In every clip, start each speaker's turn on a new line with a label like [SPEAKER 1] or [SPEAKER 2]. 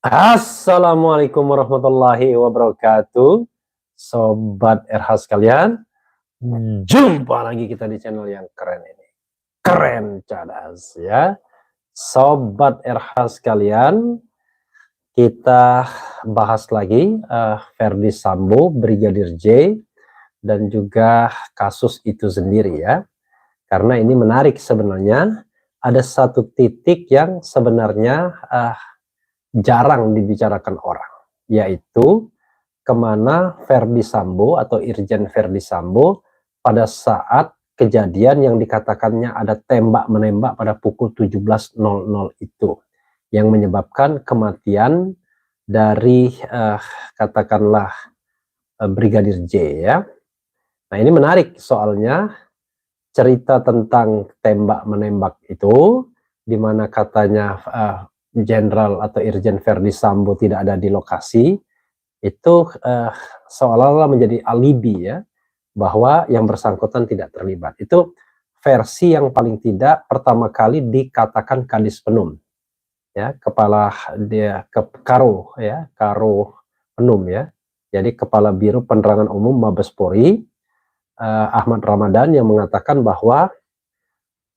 [SPEAKER 1] Assalamualaikum warahmatullahi wabarakatuh, Sobat RH sekalian. Jumpa lagi kita di channel yang keren ini, keren cadas ya. Sobat RH sekalian, kita bahas lagi Verdi Sambo, Brigadir J, dan juga kasus itu sendiri ya. Karena ini menarik sebenarnya, ada satu titik yang sebenarnya jarang dibicarakan orang, yaitu kemana Verdi Sambo atau Irjen Verdi Sambo pada saat kejadian yang dikatakannya ada tembak-menembak pada pukul 17.00 itu, yang menyebabkan kematian dari katakanlah Brigadir J ya. Nah ini menarik soalnya cerita tentang tembak-menembak itu, di mana katanya Jenderal atau Irjen Verdi Sambo tidak ada di lokasi, itu seolah-olah menjadi alibi ya, bahwa yang bersangkutan tidak terlibat. Itu versi yang paling tidak pertama kali dikatakan Kadis Penum ya, kepala dia Karo ya, Karo Penum ya. Jadi Kepala Biro Penerangan Umum Mabes Polri Ahmad Ramadan yang mengatakan bahwa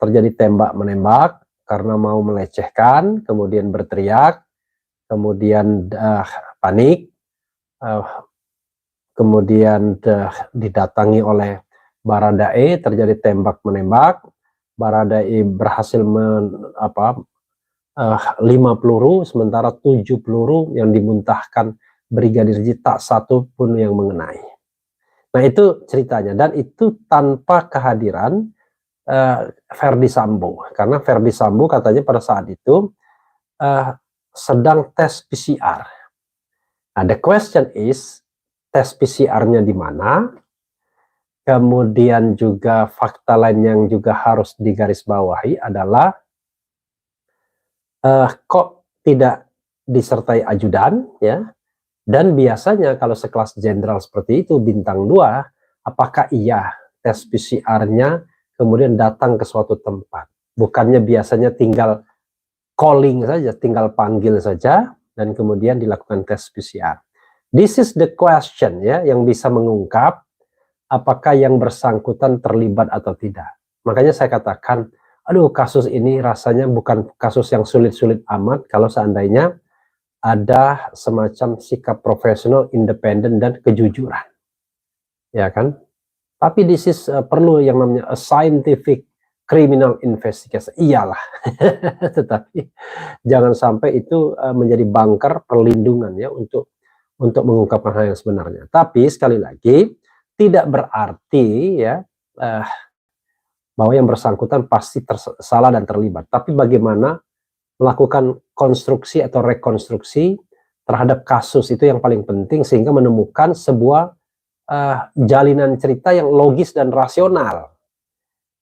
[SPEAKER 1] terjadi tembak-menembak karena mau melecehkan, kemudian berteriak, kemudian panik, kemudian didatangi oleh Baradae, terjadi tembak-menembak. Baradae berhasil 5 peluru, sementara 7 peluru yang dimuntahkan Brigadir J tak satu pun yang mengenai. Nah itu ceritanya, dan itu tanpa kehadiran Verdi Sambo, karena Verdi Sambo katanya pada saat itu sedang tes PCR. Nah, the question is, tes PCR-nya di mana? Kemudian juga fakta lain yang juga harus digarisbawahi adalah kok tidak disertai ajudan ya? Dan biasanya kalau sekelas jenderal seperti itu bintang 2, apakah iya tes PCR-nya kemudian datang ke suatu tempat? Bukannya biasanya tinggal calling saja, tinggal panggil saja, dan kemudian dilakukan tes PCR. This is the question ya, yang bisa mengungkap apakah yang bersangkutan terlibat atau tidak. Makanya saya katakan, aduh kasus ini rasanya bukan kasus yang sulit-sulit amat kalau seandainya ada semacam sikap profesional, independen, dan kejujuran. Ya kan? Tapi this is perlu yang namanya a scientific criminal investigation. Iyalah. Tetapi jangan sampai itu menjadi bunker perlindungan ya untuk mengungkapkan hal yang sebenarnya. Tapi sekali lagi tidak berarti ya bahwa yang bersangkutan pasti salah dan terlibat. Tapi bagaimana melakukan konstruksi atau rekonstruksi terhadap kasus itu yang paling penting, sehingga menemukan sebuah jalinan cerita yang logis dan rasional.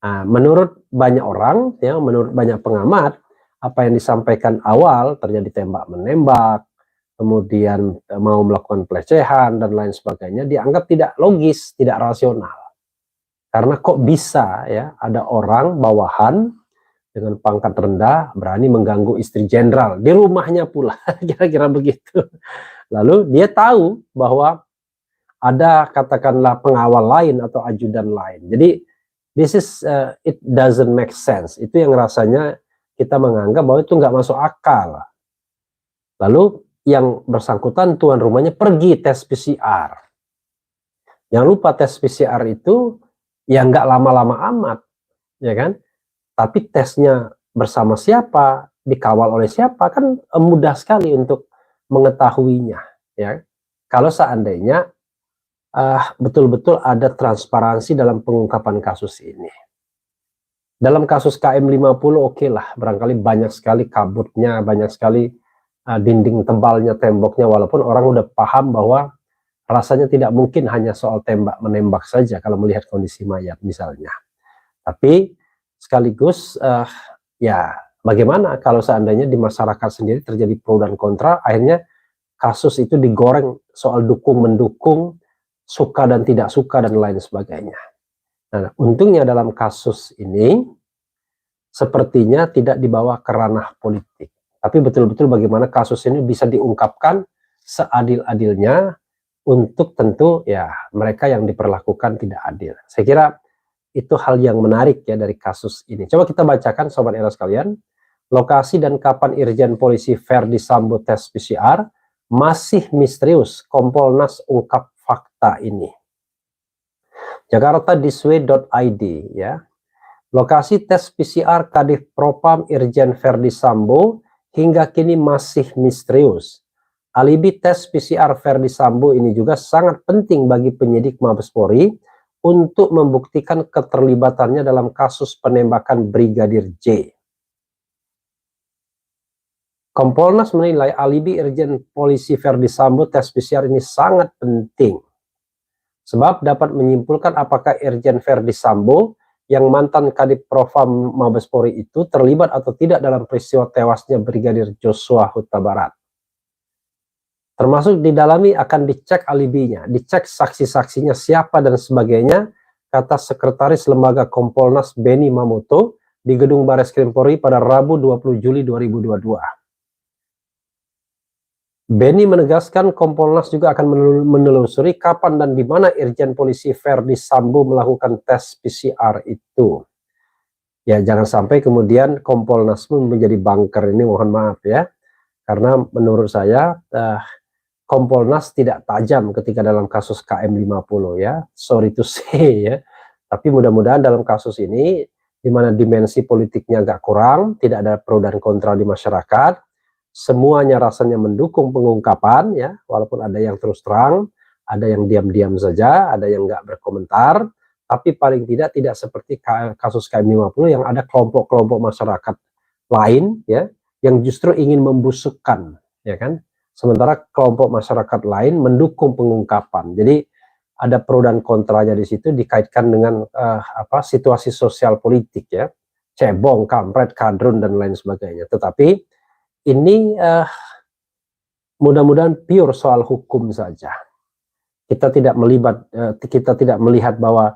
[SPEAKER 1] Nah, menurut banyak orang ya, menurut banyak pengamat, apa yang disampaikan awal terjadi tembak-menembak, kemudian mau melakukan pelecehan dan lain sebagainya, dianggap tidak logis, tidak rasional. Karena kok bisa ya ada orang bawahan dengan pangkat rendah berani mengganggu istri jenderal di rumahnya pula, kira-kira begitu. Lalu dia tahu bahwa ada katakanlah pengawal lain atau ajudan lain. Jadi this is it doesn't make sense. Itu yang rasanya kita menganggap bahwa itu nggak masuk akal. Lalu yang bersangkutan tuan rumahnya pergi tes PCR. Jangan lupa tes PCR itu ya nggak lama-lama amat, ya kan? Tapi tesnya bersama siapa, dikawal oleh siapa, kan mudah sekali untuk mengetahuinya, ya. Kalau seandainya betul-betul ada transparansi dalam pengungkapan kasus ini. Dalam kasus KM50 oke lah, barangkali banyak sekali kabutnya, banyak sekali dinding tebalnya, temboknya, walaupun orang udah paham bahwa rasanya tidak mungkin hanya soal tembak-menembak saja kalau melihat kondisi mayat misalnya. Tapi sekaligus ya bagaimana kalau seandainya di masyarakat sendiri terjadi pro dan kontra, akhirnya kasus itu digoreng soal dukung-mendukung, suka dan tidak suka, dan lain sebagainya. Nah, untungnya dalam kasus ini sepertinya tidak dibawa ke ranah politik, tapi betul-betul bagaimana kasus ini bisa diungkapkan seadil-adilnya untuk tentu ya mereka yang diperlakukan tidak adil. Saya kira itu hal yang menarik ya dari kasus ini. Coba kita bacakan Sobat Era sekalian, lokasi dan kapan Irjen Polisi Verdi Sambo tes PCR masih misterius, Kompolnas ungkap fakta ini. jakarta.thisway.id ya. Lokasi tes PCR Kadif Propam Irjen Verdi Sambo hingga kini masih misterius. Alibi tes PCR Verdi Sambo ini juga sangat penting bagi penyidik Mabes Polri untuk membuktikan keterlibatannya dalam kasus penembakan Brigadir J. Kompolnas menilai alibi Irjen Polisi Verdi Sambo tes PCR ini sangat penting, sebab dapat menyimpulkan apakah Irjen Verdi Sambo yang mantan Kadif Propam Mabes Polri itu terlibat atau tidak dalam peristiwa tewasnya Brigadir Joshua Huta Barat. Termasuk didalami akan dicek alibinya, dicek saksi-saksinya siapa dan sebagainya, kata Sekretaris Lembaga Kompolnas Beni Mamoto di Gedung Bareskrim Polri pada Rabu 20 Juli 2022. Beni menegaskan Kompolnas juga akan menelusuri kapan dan di mana Irjen Polisi Verdi Sambo melakukan tes PCR itu. Ya, jangan sampai kemudian Kompolnas pun menjadi bunker ini, mohon maaf ya. Karena menurut saya Kompolnas tidak tajam ketika dalam kasus KM50 ya, sorry to say ya. Tapi mudah-mudahan dalam kasus ini, di mana dimensi politiknya agak kurang, tidak ada pro dan kontra di masyarakat, semuanya rasanya mendukung pengungkapan ya, walaupun ada yang terus terang, ada yang diam-diam saja, ada yang nggak berkomentar, tapi paling tidak seperti kasus KM50 yang ada kelompok-kelompok masyarakat lain ya, yang justru ingin membusukkan, ya kan? Sementara kelompok masyarakat lain mendukung pengungkapan. Jadi ada pro dan kontranya di situ dikaitkan dengan situasi sosial politik ya, cebong, kampret, kadrun dan lain sebagainya. Tetapi ini mudah-mudahan pure soal hukum saja. Kita tidak melihat bahwa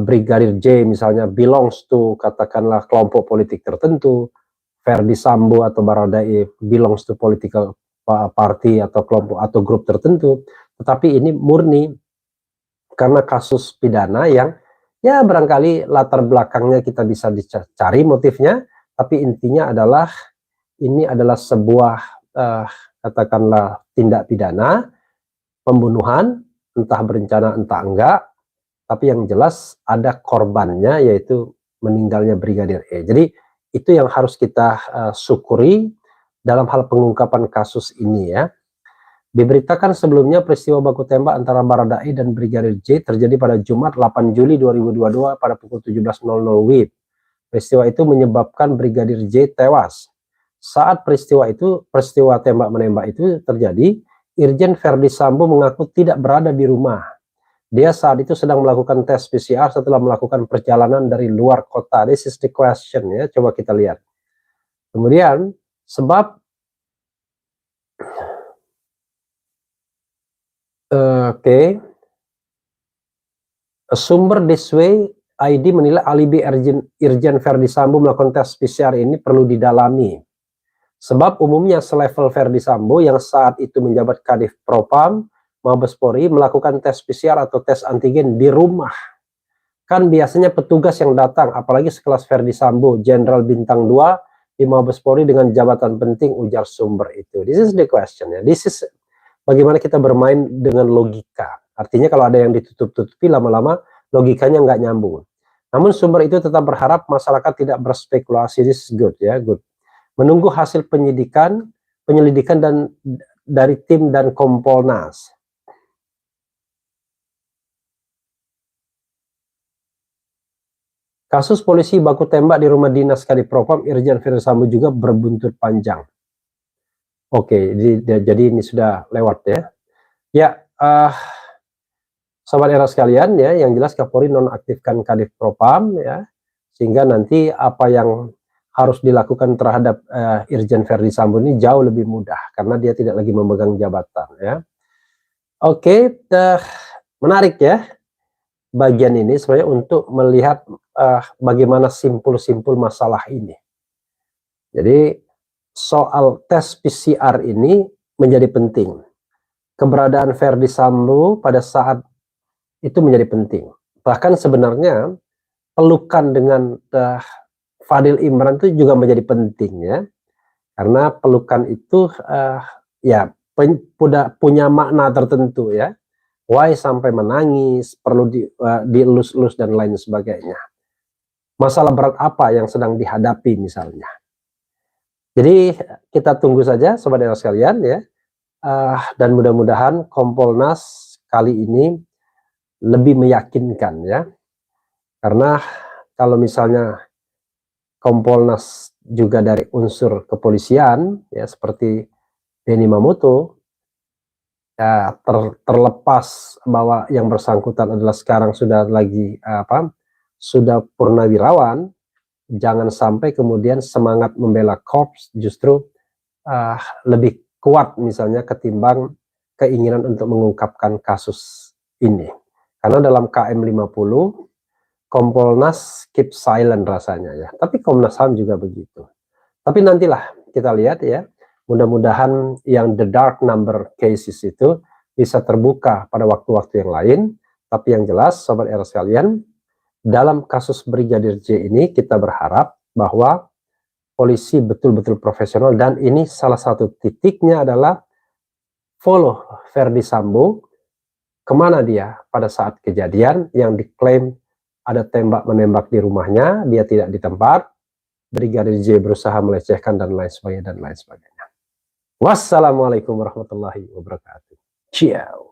[SPEAKER 1] Brigadir J misalnya belongs to katakanlah kelompok politik tertentu, Verdi Sambo atau Baradae belongs to political party atau kelompok atau grup tertentu, tetapi ini murni karena kasus pidana yang ya barangkali latar belakangnya kita bisa dicari motifnya, tapi intinya adalah ini adalah sebuah katakanlah tindak pidana pembunuhan, entah berencana entah enggak, tapi yang jelas ada korbannya yaitu meninggalnya Brigadir E. Jadi itu yang harus kita syukuri dalam hal pengungkapan kasus ini ya. Diberitakan sebelumnya peristiwa baku tembak antara Baradae dan Brigadir J terjadi pada Jumat 8 Juli 2022 pada pukul 17.00 WIB. Peristiwa itu menyebabkan Brigadir J tewas. Saat peristiwa tembak-menembak itu terjadi, Irjen Verdi Sambo mengaku tidak berada di rumah. Dia saat itu sedang melakukan tes PCR setelah melakukan perjalanan dari luar kota. This is the question ya, coba kita lihat. Kemudian sebab sumber Thisway ID menilai alibi Irjen Verdi Sambo melakukan tes PCR ini perlu didalami. Sebab umumnya selevel Verdi Sambo yang saat itu menjabat Kadif Propam Mabes Polri melakukan tes PCR atau tes antigen di rumah. Kan biasanya petugas yang datang, apalagi sekelas Verdi Sambo, Jenderal Bintang 2 di Mabes Polri dengan jabatan penting, ujar sumber itu. This is the question ya. This is bagaimana kita bermain dengan logika. Artinya kalau ada yang ditutup-tutupi lama-lama logikanya nggak nyambung. Namun sumber itu tetap berharap masyarakat tidak berspekulasi. This is good ya, good. Menunggu hasil penyelidikan dan dari tim dan Kompolnas. Kasus polisi baku tembak di rumah dinas Kadif Propam Irjen Verdi Sambo juga berbuntut panjang. Oke, jadi ini sudah lewat ya. Ya, Sobat Era sekalian ya, yang jelas Kapolri nonaktifkan Kadif Propam ya, sehingga nanti apa yang harus dilakukan terhadap Irjen Verdi Sambo ini jauh lebih mudah karena dia tidak lagi memegang jabatan ya. Oke, menarik ya bagian ini sebenarnya untuk melihat bagaimana simpul-simpul masalah ini. Jadi soal tes PCR ini menjadi penting. Keberadaan Verdi Sambo pada saat itu menjadi penting. Bahkan sebenarnya pelukan dengan Fadil Imran itu juga menjadi penting ya, karena pelukan itu ya punya makna tertentu ya. Why sampai menangis, perlu dielus-elus dan lain sebagainya. Masalah berat apa yang sedang dihadapi misalnya. Jadi kita tunggu saja sobat era sekalian ya, dan mudah-mudahan Kompolnas kali ini lebih meyakinkan ya, karena kalau misalnya Kompolnas juga dari unsur kepolisian ya seperti Benny Mamoto ya, terlepas bahwa yang bersangkutan adalah sekarang sudah sudah purnawirawan, jangan sampai kemudian semangat membela korps justru lebih kuat misalnya ketimbang keinginan untuk mengungkapkan kasus ini. Karena dalam KM 50 Kompolnas keep silent rasanya ya, tapi Komnas HAM juga begitu. Tapi nantilah kita lihat ya, mudah-mudahan yang the dark number cases itu bisa terbuka pada waktu-waktu yang lain. Tapi yang jelas sobat era sekalian, dalam kasus Brigadir J ini kita berharap bahwa polisi betul-betul profesional, dan ini salah satu titiknya adalah follow Verdi Sambo, kemana dia pada saat kejadian yang diklaim ada tembak-menembak di rumahnya, dia tidak di tempat, Brigadir J berusaha melecehkan dan lain sebagainya dan lain sebagainya. Wassalamualaikum warahmatullahi wabarakatuh. Ciao.